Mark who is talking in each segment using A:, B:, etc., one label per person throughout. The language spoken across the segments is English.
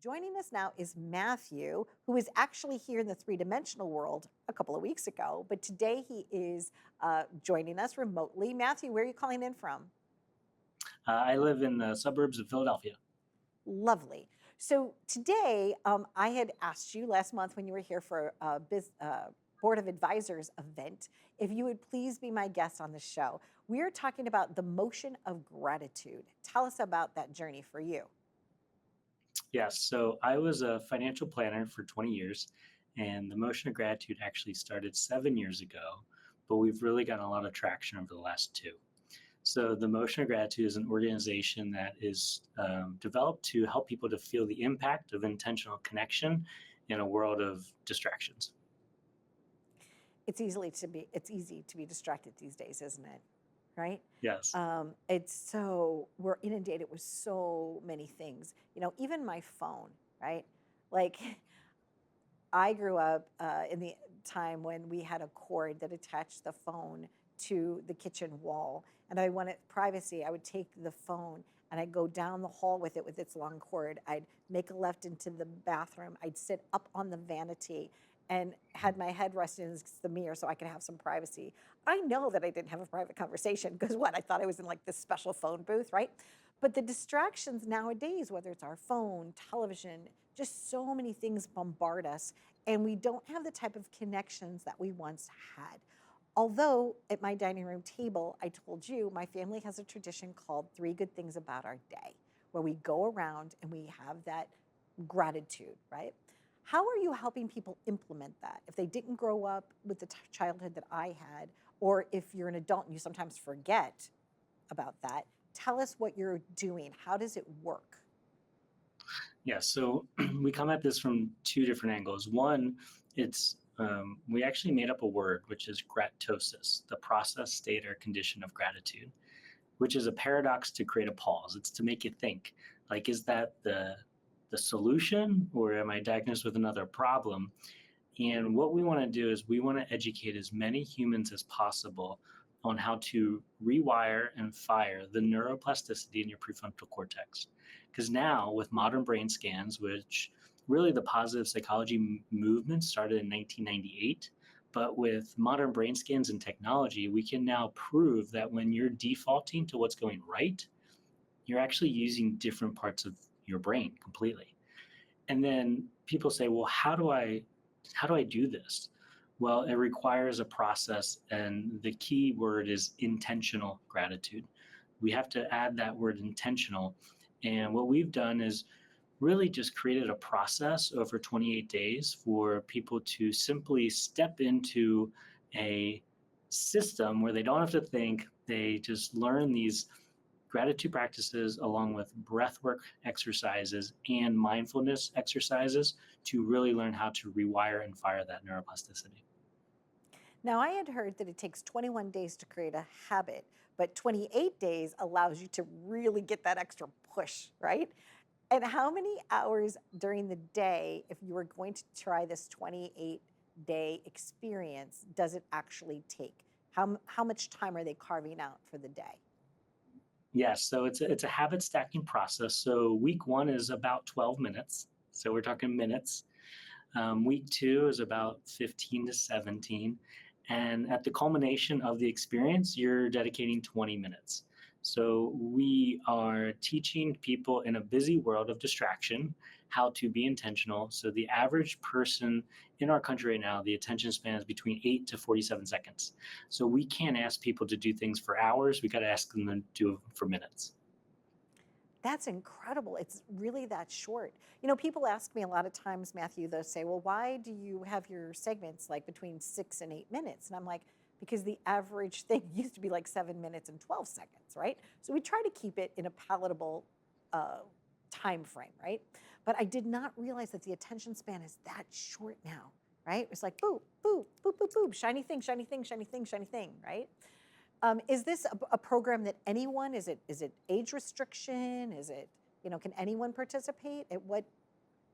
A: Joining us now is Matthew, who was actually here in the three-dimensional world a couple of weeks ago, but today he is joining us remotely. Matthew, where are you calling in from?
B: I live in the suburbs of Philadelphia.
A: Lovely. So today, I had asked you last month when you were here for a Board of Advisors event, if you would please be my guest on the show. We are talking about the motion of gratitude. Tell us about that journey for you.
B: Yes, so I was a financial planner for 20 years, and the Motion of Gratitude actually started 7 years ago, but we've really gotten a lot of traction over the last two. So the Motion of Gratitude is an organization that is developed to help people to feel the impact of intentional connection in a world of distractions.
A: It's easy to be distracted these days, isn't it? Right?
B: Yes.
A: It's so we're inundated with so many things. Even my phone, right? Like I grew up in the time when we had a cord that attached the phone to the kitchen wall, and I wanted privacy. I would take the phone and I'd go down the hall with it with its long cord. I'd make a left into the bathroom. I'd sit up on the vanity and had my head rested against the mirror so I could have some privacy. I know that I didn't have a private conversation because what? I thought I was in like this special phone booth, right? But the distractions nowadays, whether it's our phone, television, just so many things bombard us, and we don't have the type of connections that we once had. Although at my dining room table, I told you my family has a tradition called Three Good Things About Our Day, where we go around and we have that gratitude, right? How are you helping people implement that? If they didn't grow up with the childhood that I had, or if you're an adult and you sometimes forget about that, tell us what you're doing. How does it work?
B: Yeah, so we come at this from two different angles. One, we actually made up a word, which is gratosis, the process, state, or condition of gratitude, which is a paradox to create a pause. It's to make you think, like, is that the solution, or am I diagnosed with another problem? And what we want to do is we want to educate as many humans as possible on how to rewire and fire the neuroplasticity in your prefrontal cortex. Because now, with modern brain scans, which really the positive psychology movement started in 1998, but with modern brain scans and technology, we can now prove that when you're defaulting to what's going right, you're actually using different parts of your brain completely. And then people say, well, how do I do this? Well, it requires a process, and the key word is intentional gratitude. We have to add that word intentional. And what we've done is really just created a process over 28 days for people to simply step into a system where they don't have to think, they just learn these gratitude practices along with breathwork exercises and mindfulness exercises to really learn how to rewire and fire that neuroplasticity.
A: Now, I had heard that it takes 21 days to create a habit, but 28 days allows you to really get that extra push, right? And how many hours during the day, if you were going to try this 28-day experience, does it actually take? How much time are they carving out for the day?
B: Yes, so it's a habit stacking process. So week one is about 12 minutes. So we're talking minutes. Week two is about 15 to 17. And at the culmination of the experience, you're dedicating 20 minutes. So we are teaching people in a busy world of distraction how to be intentional. So the average person in our country right now, the attention span is between 8 to 47 seconds. So we can't ask people to do things for hours. We got to ask them to do it for minutes.
A: That's incredible. It's really that short. People ask me a lot of times, Matthew, they'll say, well, why do you have your segments like between 6 and 8 minutes? And I'm like, because the average thing used to be like 7 minutes and 12 seconds, right? So we try to keep it in a palatable uh, time frame, right? But I did not realize that the attention span is that short now, right? It's like, boop, boop, boop, boop, boop, shiny thing, shiny thing, shiny thing, shiny thing, right? Is this a program that anyone, is it age restriction? Can anyone participate? At what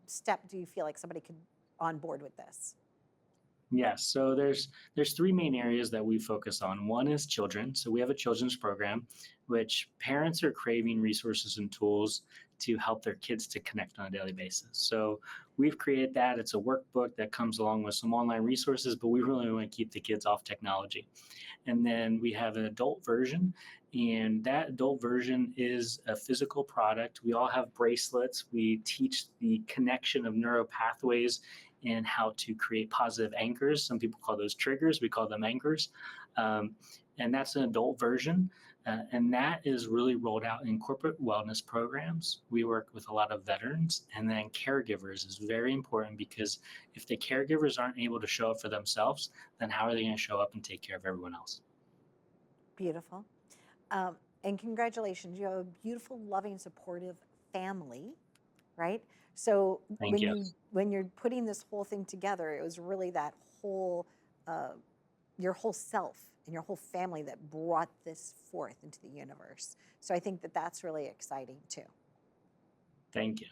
A: step do you feel like somebody could on board with this?
B: Yes. So there's three main areas that we focus on. One is children. So we have a children's program, which parents are craving resources and tools to help their kids to connect on a daily basis. So we've created that. It's a workbook that comes along with some online resources, but we really want to keep the kids off technology. And then we have an adult version, and that adult version is a physical product. We all have bracelets. We teach the connection of neural pathways and how to create positive anchors. Some people call those triggers. We call them anchors. Um, and that's an adult version. And that is really rolled out in corporate wellness programs. We work with a lot of veterans, and then caregivers is very important because if the caregivers aren't able to show up for themselves, then how are they going to show up and take care of everyone else?
A: Beautiful. And congratulations, you have a beautiful, loving, supportive family, right? So
B: Thank you.
A: when you're putting this whole thing together, it was really that whole uh, your whole self and your whole family that brought this forth into the universe. So I think that that's really exciting too.
B: Thank you.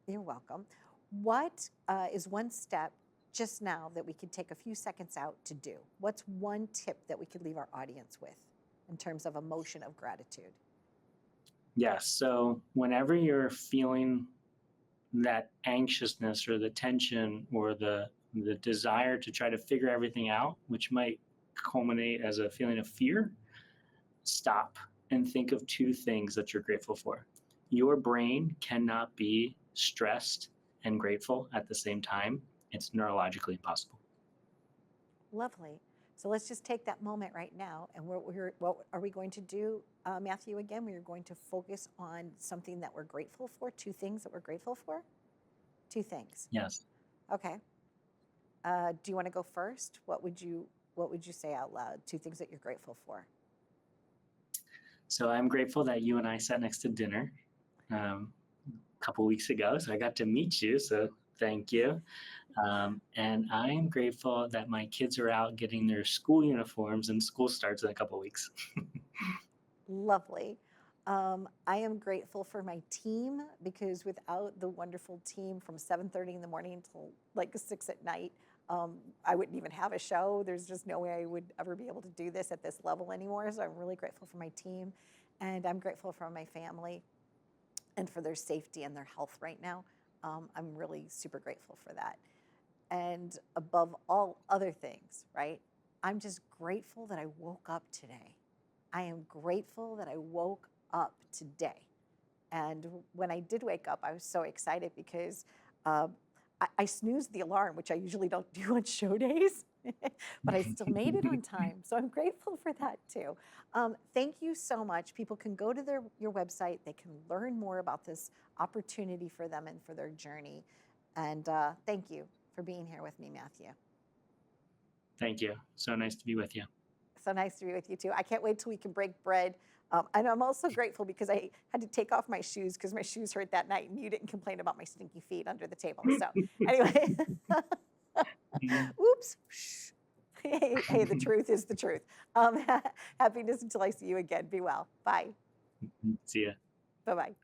A: You're welcome. What is one step just now that we could take a few seconds out to do? What's one tip that we could leave our audience with in terms of emotion of gratitude?
B: Yes. So whenever you're feeling that anxiousness or the tension or the desire to try to figure everything out, which might culminate as a feeling of fear, stop and think of two things that you're grateful for. Your brain cannot be stressed and grateful at the same time. It's neurologically impossible.
A: Lovely. So let's just take that moment right now. And what are we going to do, Matthew, again? We are going to focus on something that we're grateful for, two things that we're grateful for. Two things.
B: Yes.
A: Okay. Do you want to go first? What would you say out loud? Two things that you're grateful for.
B: So I'm grateful that you and I sat next to dinner a couple weeks ago. So I got to meet you. So thank you. And I am grateful that my kids are out getting their school uniforms and school starts in a couple weeks.
A: Lovely. I am grateful for my team because without the wonderful team from 7:30 in the morning until like 6 at night, I wouldn't even have a show. There's just no way I would ever be able to do this at this level anymore. So I'm really grateful for my team, and I'm grateful for my family and for their safety and their health right now. I'm really super grateful for that. And above all other things, right? I'm just grateful that I woke up today. I am grateful that I woke up today. And when I did wake up, I was so excited because I snoozed the alarm, which I usually don't do on show days, but I still made it on time. So I'm grateful for that too. Thank you so much. People can go to your website. They can learn more about this opportunity for them and for their journey. And thank you for being here with me, Matthew.
B: Thank you. So nice to be with you.
A: So nice to be with you too. I can't wait till we can break bread. And I'm also grateful because I had to take off my shoes because my shoes hurt that night, and you didn't complain about my stinky feet under the table. So anyway, oops. Hey, the truth is the truth. Happiness until I see you again. Be well. Bye.
B: See ya.
A: Bye-bye.